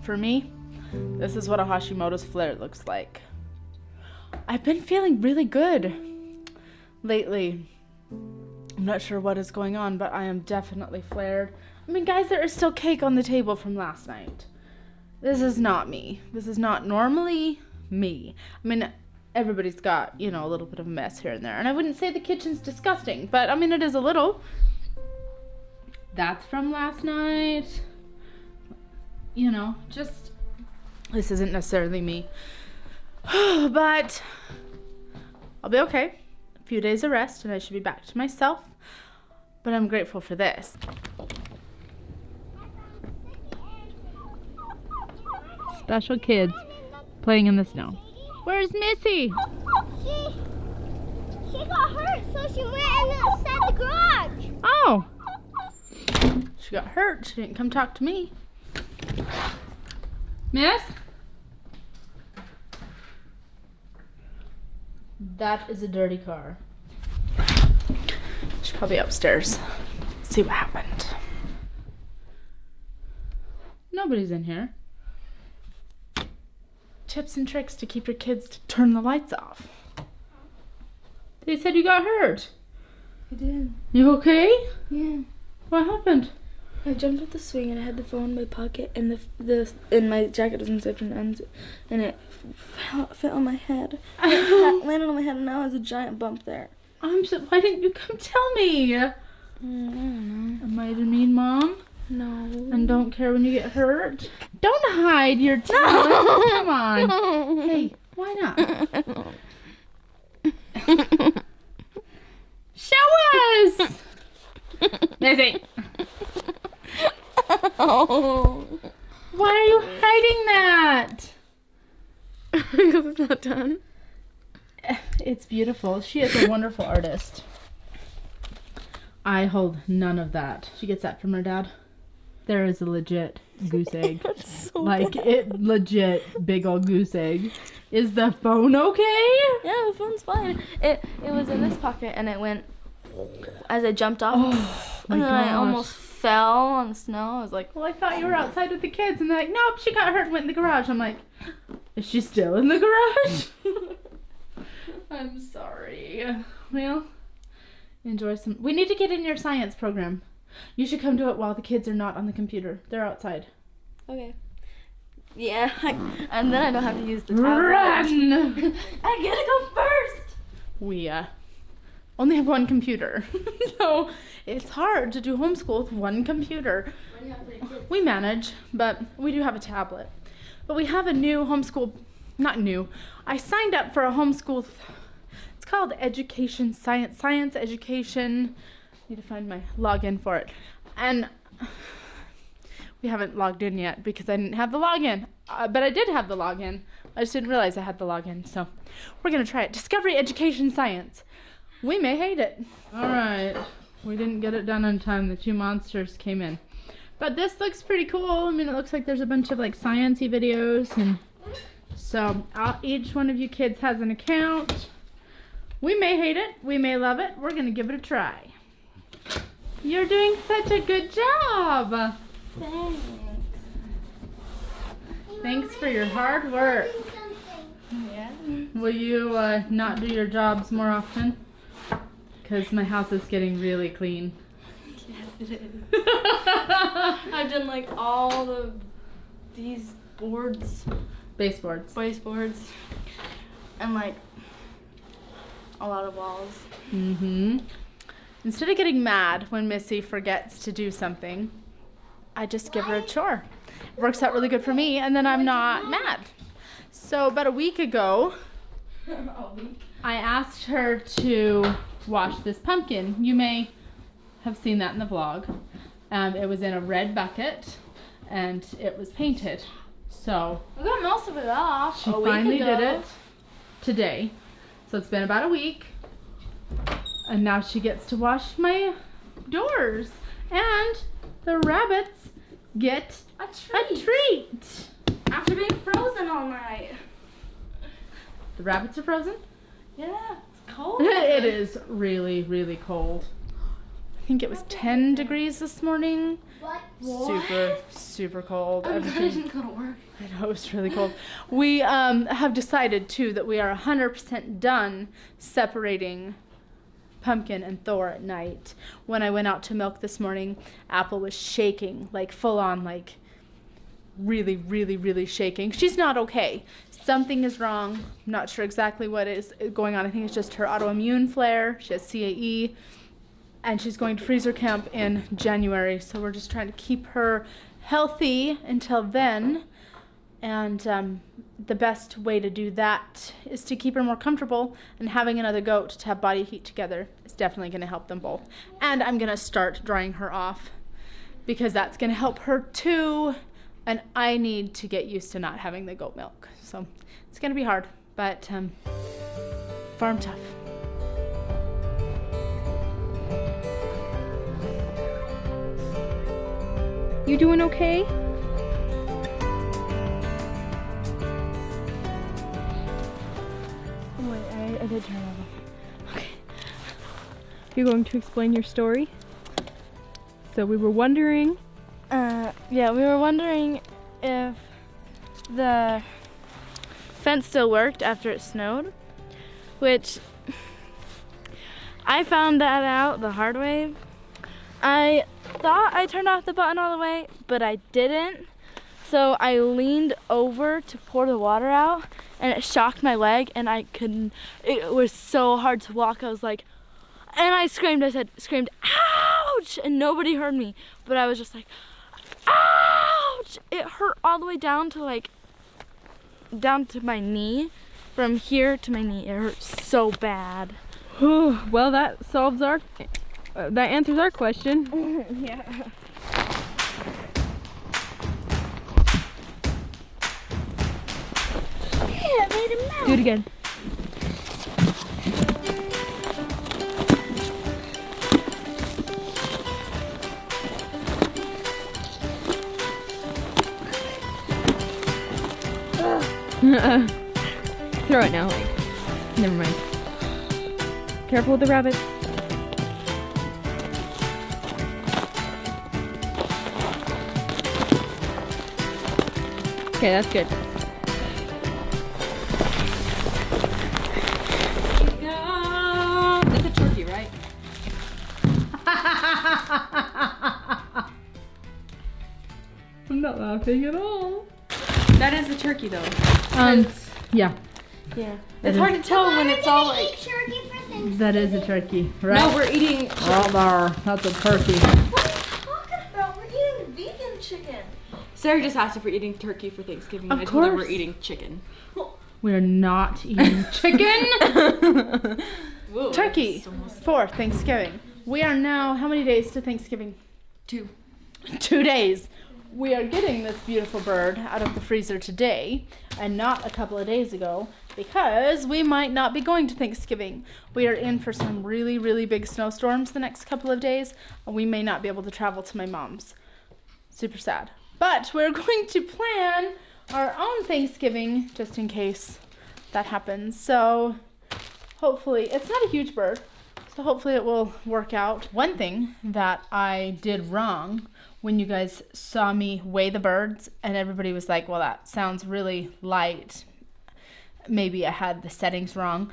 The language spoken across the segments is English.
For me, this is what a Hashimoto's flare looks like. I've been feeling really good lately. I'm not sure what is going on, but I am definitely flared. I mean, guys, there is still cake on the table from last night. This is not me. This is not normally me. I mean, everybody's got, you know, a little bit of a mess here and there. And I wouldn't say the kitchen's disgusting, but I mean, it is a little. That's from last night. You know, just, this isn't necessarily me. But I'll be okay. A few days of rest and I should be back to myself. But I'm grateful for this. Special kids playing in the snow. Where's Missy? She got hurt, so she went inside the garage. Oh. She got hurt. She didn't come talk to me. Miss? That is a dirty car. She's probably upstairs. See what happened. Nobody's in here. Tips and tricks to keep your kids to turn the lights off. They said you got hurt. I did. You okay? Yeah. What happened? I jumped off the swing and I had the phone in my pocket and and my jacket doesn't zip and it fell on my head. It landed on my head and now there's a giant bump there. Why didn't you come tell me? I don't know. Am I the mean mom? No. And don't care when you get hurt? Don't hide your talent. Come on. Hey, why not? Show us! Missy. Oh. Why are you hiding that? Because it's not done. It's beautiful. She is a wonderful artist. I hold none of that. She gets that from her dad. There is a legit goose egg. So like, bad. it legit big old goose egg. Is the phone okay? Yeah, the phone's fine. It was in this pocket and it went as I jumped off. Oh, my and then I gosh. almost fell on the snow. I was like, Well, I thought you were outside with the kids, and they're like, nope, she got hurt and went in the garage. I'm like, is she still in the garage? I'm sorry. Well, enjoy some. We need to get in your science program. You should come do it while the kids are not on the computer. They're outside. okay. Yeah, and then I don't have to use the tablet. Run! I gotta go first. We only have one computer, so it's hard to do homeschool with one computer. When you have 3 kids. We manage, but we do have a tablet. But we have a new homeschool, not new. I signed up for a homeschool. It's called Education Science Education. Need to find my login for it. And we haven't logged in yet because I didn't have the login. But I did have the login. I just didn't realize I had the login. So we're going to try it. Discovery Education Science. We may hate it. All right. We didn't get it done on time. The 2 monsters came in. But this looks pretty cool. I mean, it looks like there's a bunch of like science-y videos. And so each one of you kids has an account. We may hate it. We may love it. We're going to give it a try. You're doing such a good job. Thanks. Thanks for your hard work. Yeah. Will you not do your jobs more often? Because my house is getting really clean. Yes, it is. I've done like all of these boards, Baseboards. baseboards, and like a lot of walls. Mm-hmm. Instead of getting mad when Missy forgets to do something, I just give her a chore. It works out really good for me, and then I'm not mad. So about a week ago, I asked her to wash this pumpkin. You may have seen that in the vlog. It was in a red bucket, and it was painted. So I got most of it off. she finally did it today. So it's been about a week. And now she gets to wash my doors. And the rabbits get A a treat. After being frozen all night. The rabbits are frozen? Yeah, it's cold. It is really, really cold. think it was 10 degrees this morning. Super, super cold. I didn't go to work. I know, it was really cold. We have decided, too, that we are 100% done separating Pumpkin and Thor at night. When I went out to milk this morning, Apple was shaking, like full on, like really, really, really shaking. She's not okay. Something is wrong. I'm not sure exactly what is going on. I think it's just her autoimmune flare. She has CAE. And she's going to freezer camp in January. So we're just trying to keep her healthy until then. And the best way to do that is to keep her more comfortable. And having another goat to have body heat together is definitely going to help them both. And I'm going to start drying her off because that's going to help her too. And I need to get used to not having the goat milk. So it's going to be hard, but farm tough. You doing okay? Wait, I did turn it off. Okay. You're going to explain your story? So we were wondering... Yeah, we were wondering if the fence still worked after it snowed, which I found that out the hard way. I thought I turned off the button all the way, but I didn't. So I leaned over to pour the water out, and it shocked my leg, and I couldn't. It was so hard to walk. I was like, and I screamed. I screamed, ouch! And nobody heard me, but I was just like, ouch! It hurt all the way down to my knee. From here to my knee, it hurt so bad. Well, that answers our question. Yeah. Yeah, made him melt. Do it again. Throw it now, never mind. Careful with the rabbits. Okay, that's good. That's a turkey, right? I'm not laughing at all. That is a turkey, though. Yeah. Yeah. It's hard to tell when it's all like. That is a turkey, right? No, we're eating. Oh, there. That's a turkey. What are you talking about? We're eating vegan chicken. Sarah just asked if we're eating turkey for Thanksgiving. Of and I told her course. we're eating chicken. We're not eating chicken. Whoa, Turkey that's almost- for Thanksgiving. We are now, how many days to Thanksgiving? 2. 2 days. We are getting this beautiful bird out of the freezer today and not a couple of days ago because we might not be going to Thanksgiving. We are in for some really, really big snowstorms the next couple of days, and we may not be able to travel to my mom's. Super sad. But we're going to plan our own Thanksgiving just in case that happens. So hopefully, it's not a huge bird, so hopefully it will work out. One thing that I did wrong when you guys saw me weigh the birds and everybody was like, well, that sounds really light. Maybe I had the settings wrong.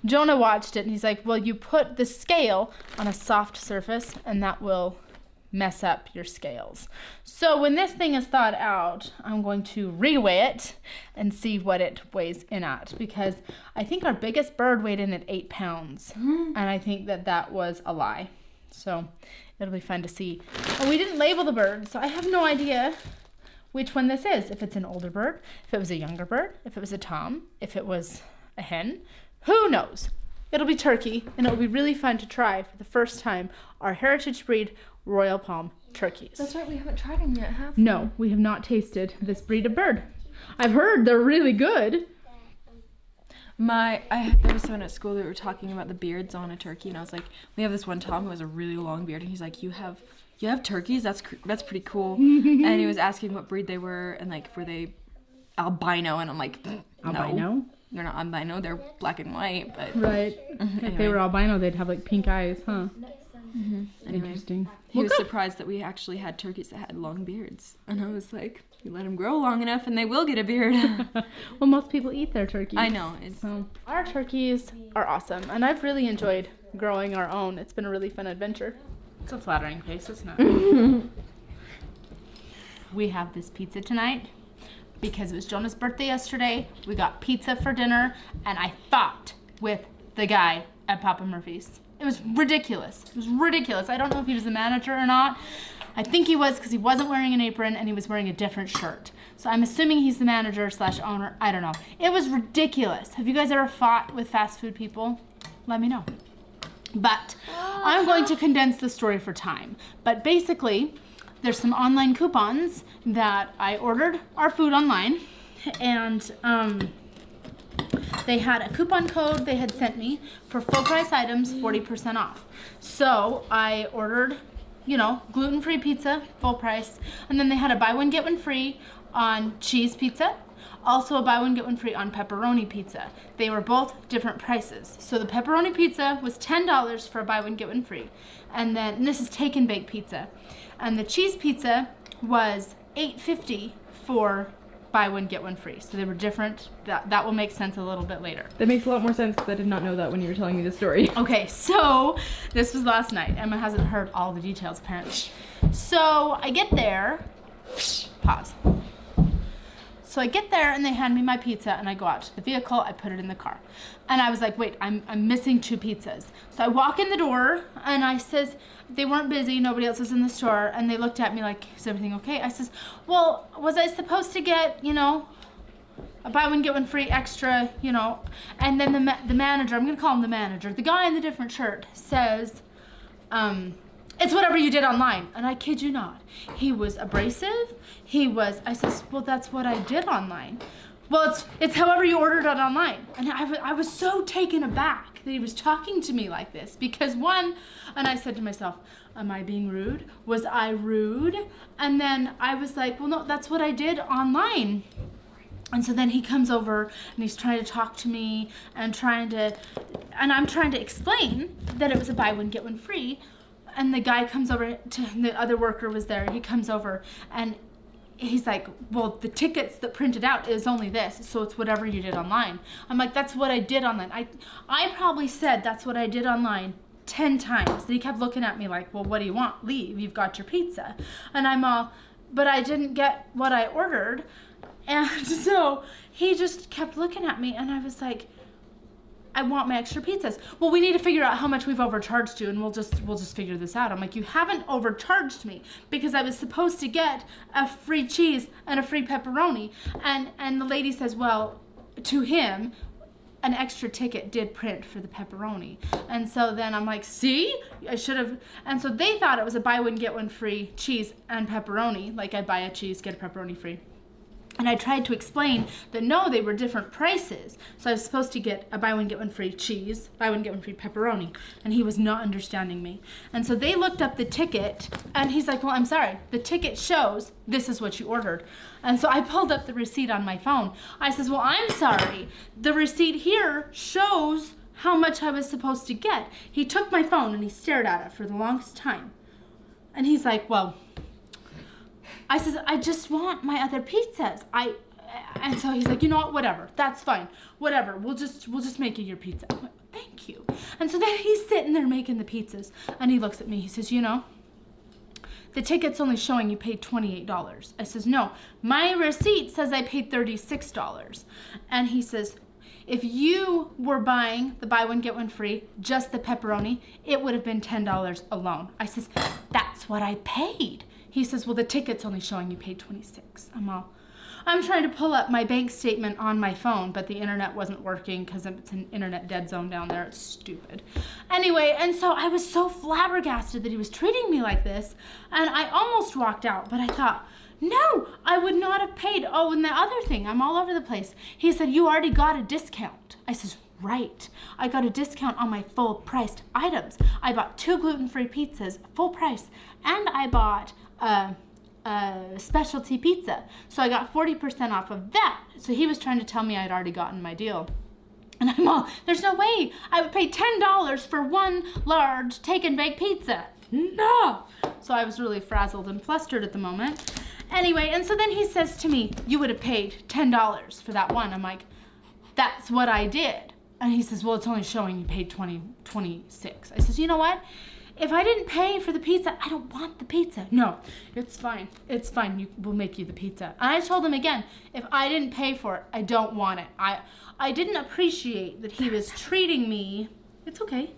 Jonah watched it and he's like, well, you put the scale on a soft surface and that will mess up your scales. So when this thing is thawed out, I'm going to reweigh it and see what it weighs in at, because I think our biggest bird weighed in at 8 pounds. And I think that was a lie. So it'll be fun to see. And we didn't label the bird, so I have no idea which one this is. If it's an older bird, if it was a younger bird, if it was a tom, if it was a hen, who knows? It'll be turkey, and it'll be really fun to try for the first time our heritage breed Royal Palm turkeys. That's right, we haven't tried them yet, have we? No, we have not tasted this breed of bird. I've heard they're really good. There was someone at school that were talking about the beards on a turkey, and I was like, we have this one Tom who has a really long beard, and he's like, you have turkeys? That's pretty cool. And he was asking what breed they were, and like, were they albino? And I'm like, no, Albino? they're not albino. They're black and white. But Right. If they were albino, they'd have like pink eyes, huh? Anyway, Interesting. he was surprised that we actually had turkeys that had long beards. And I was like, you let them grow long enough and they will get a beard. Well, most people eat their turkeys. I know. So our turkeys are awesome, and I've really enjoyed growing our own. It's been a really fun adventure. It's a flattering face, isn't it? We have this pizza tonight because it was Jonah's birthday yesterday. We got pizza for dinner, and I fought with the guy at Papa Murphy's. It was ridiculous. It was ridiculous. I don't know if he was the manager or not. I think he was, because he wasn't wearing an apron and he was wearing a different shirt. So I'm assuming he's the manager / owner. I don't know. It was ridiculous. Have you guys ever fought with fast food people? Let me know. But I'm going to condense the story for time. But basically, there's some online coupons that I ordered our food online, and they had a coupon code they had sent me for full price items, 40% off. So I ordered, you know, gluten-free pizza, full price, and then they had a buy one get one free on cheese pizza, also a buy one get one free on pepperoni pizza. They were both different prices. So the pepperoni pizza was $10 for a buy one get one free, and then and this is take and bake pizza, and the cheese pizza was $8.50 for buy one get one free. So they were different. That will make sense a little bit later. That makes a lot more sense because I did not know that when you were telling me the story. Okay, so this was last night. Emma hasn't heard all the details apparently. So I get there, pause. So I get there and they hand me my pizza and I go out to the vehicle, I put it in the car. And I was like, wait, I'm missing 2 pizzas. So I walk in the door and I says, they weren't busy, nobody else was in the store, and they looked at me like, is everything okay? I says, well, was I supposed to get, you know, a buy one get one free extra, you know? And then the manager, I'm gonna call him the manager, the guy in the different shirt says, it's whatever you did online. And I kid you not, he was abrasive. I says, well, that's what I did online. Well, it's however you ordered it online. And I was so taken aback that he was talking to me like this because and I said to myself, am I being rude? Was I rude? And then I was like, well, no, that's what I did online. And so then he comes over and he's trying to talk to me and I'm trying to explain that it was a buy one get one free. And the guy comes over the other worker was there. He comes over and he's like, well, the tickets that printed out is only this, so it's whatever you did online. I'm like, that's what I did online. I probably said that's what I did online 10 times. And he kept looking at me like, well, what do you want? Leave, you've got your pizza. And I'm all, but I didn't get what I ordered. And so he just kept looking at me and I was like, I want my extra pizzas. Well, we need to figure out how much we've overcharged you and we'll just figure this out. I'm like, you haven't overcharged me because I was supposed to get a free cheese and a free pepperoni. And the lady says, well, to him, an extra ticket did print for the pepperoni. And so then I'm like, see, I should have. And so they thought it was a buy one, get one free cheese and pepperoni. Like I buy a cheese, get a pepperoni free. And I tried to explain that no, they were different prices. So I was supposed to get a buy one, get one free cheese, buy one, get one free pepperoni. And he was not understanding me. And so they looked up the ticket and he's like, well, I'm sorry, the ticket shows this is what you ordered. And so I pulled up the receipt on my phone. I says, well, I'm sorry, the receipt here shows how much I was supposed to get. He took my phone and he stared at it for the longest time. And he's like, well, I says, I just want my other pizzas. And so he's like, you know what, whatever, that's fine. Whatever, we'll just make you your pizza. I'm like, thank you. And so then he's sitting there making the pizzas and he looks at me, he says, you know, the ticket's only showing you paid $28. I says, no, my receipt says I paid $36. And he says, if you were buying the buy one, get one free, just the pepperoni, it would have been $10 alone. I says, that's what I paid. He says, well, the ticket's only showing you paid $26. I'm trying to pull up my bank statement on my phone, but the internet wasn't working because it's an internet dead zone down there. It's stupid. Anyway, and so I was so flabbergasted that he was treating me like this, and I almost walked out, but I thought, no, I would not have paid. Oh, and the other thing, I'm all over the place. He said, you already got a discount. I says, right. I got a discount on my full priced items. I bought 2 gluten-free pizzas, full price, and I bought a specialty pizza. So I got 40% off of that. So he was trying to tell me I'd already gotten my deal. And I'm all, there's no way I would pay $10 for one large take and bake pizza. No. So I was really frazzled and flustered at the moment. Anyway, and so then he says to me, you would have paid $10 for that one. I'm like, that's what I did. And he says, well, it's only showing you paid $26. I says, you know what? If I didn't pay for the pizza, I don't want the pizza. No, it's fine. It's fine. We'll make you the pizza. And I told him again, if I didn't pay for it, I don't want it. I didn't appreciate that he was treating me. It's okay.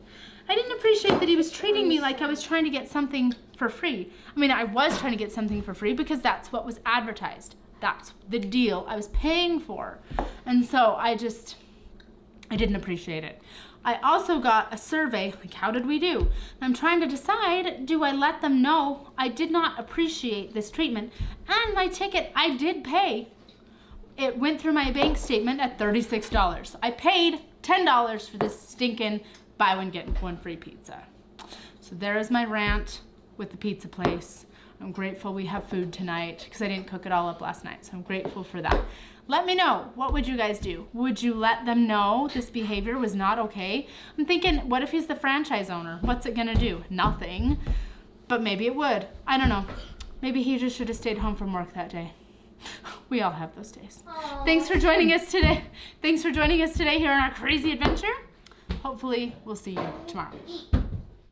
I didn't appreciate that he was treating me like I was trying to get something for free. I mean, I was trying to get something for free because that's what was advertised. That's the deal I was paying for. And so I didn't appreciate it. I also got a survey, like how did we do? And I'm trying to decide, do I let them know I did not appreciate this treatment? And my ticket, I did pay. It went through my bank statement at $36. I paid $10 for this stinking buy one get one free pizza. So there is my rant with the pizza place. I'm grateful we have food tonight because I didn't cook it all up last night. So I'm grateful for that. Let me know, what would you guys do? Would you let them know this behavior was not okay? I'm thinking, what if he's the franchise owner? What's it gonna do? Nothing, but maybe it would. I don't know. Maybe he just should have stayed home from work that day. We all have those days. Aww. Thanks for joining us today. Thanks for joining us today here on our crazy adventure. Hopefully, we'll see you tomorrow.